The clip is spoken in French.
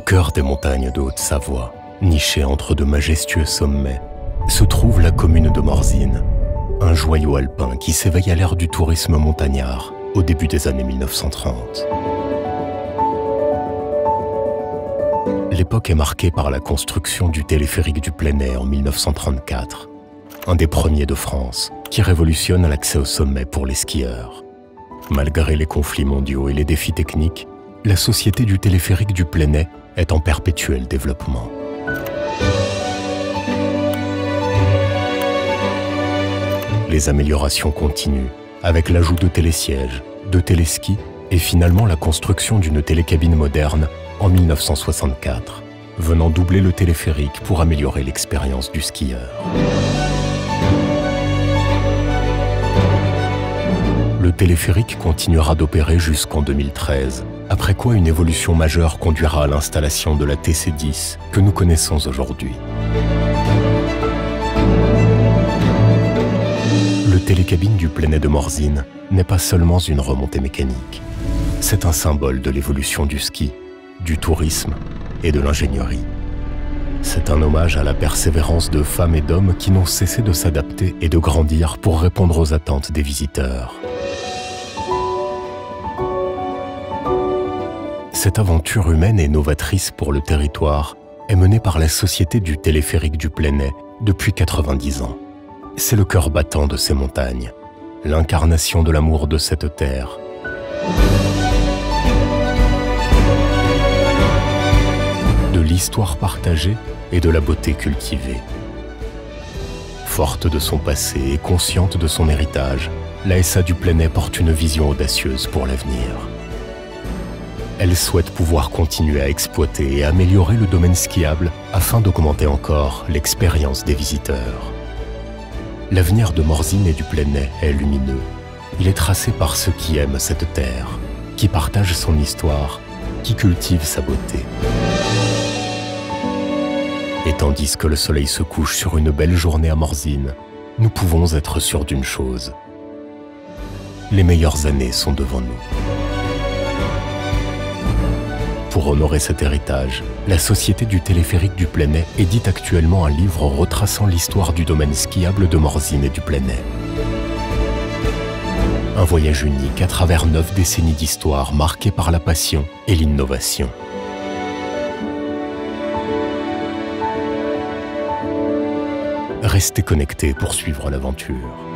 cœur des montagnes de Haute-Savoie, nichée entre de majestueux sommets, se trouve la commune de Morzine, un joyau alpin qui s'éveille à l'ère du tourisme montagnard au début des années 1930. L'époque est marquée par la construction du téléphérique du Plenay en 1934, un des premiers de France qui révolutionne l'accès au sommet pour les skieurs. Malgré les conflits mondiaux et les défis techniques, la société du téléphérique du Plenay est en perpétuel développement. Les améliorations continuent avec l'ajout de télésièges, de téléskis et finalement la construction d'une télécabine moderne en 1964, venant doubler le téléphérique pour améliorer l'expérience du skieur. Le téléphérique continuera d'opérer jusqu'en 2013, après quoi une évolution majeure conduira à l'installation de la TC10 que nous connaissons aujourd'hui. Le télécabine du Plenay de Morzine n'est pas seulement une remontée mécanique. C'est un symbole de l'évolution du ski, du tourisme et de l'ingénierie. C'est un hommage à la persévérance de femmes et d'hommes qui n'ont cessé de s'adapter et de grandir pour répondre aux attentes des visiteurs. Cette aventure humaine et novatrice pour le territoire est menée par la Société du téléphérique du Plenay depuis 90 ans. C'est le cœur battant de ces montagnes, l'incarnation de l'amour de cette terre. De l'histoire partagée et de la beauté cultivée. Forte de son passé et consciente de son héritage, la SA du Plenay porte une vision audacieuse pour l'avenir. Elle souhaite pouvoir continuer à exploiter et améliorer le domaine skiable afin d'augmenter encore l'expérience des visiteurs. L'avenir de Morzine et du Plenay est lumineux. Il est tracé par ceux qui aiment cette terre, qui partagent son histoire, qui cultivent sa beauté. Et tandis que le soleil se couche sur une belle journée à Morzine, nous pouvons être sûrs d'une chose. Les meilleures années sont devant nous. Pour honorer cet héritage, la Société du téléphérique du Plenay édite actuellement un livre retraçant l'histoire du domaine skiable de Morzine et du Plenay. Un voyage unique à travers 9 décennies d'histoire marquée par la passion et l'innovation. Restez connectés pour suivre l'aventure.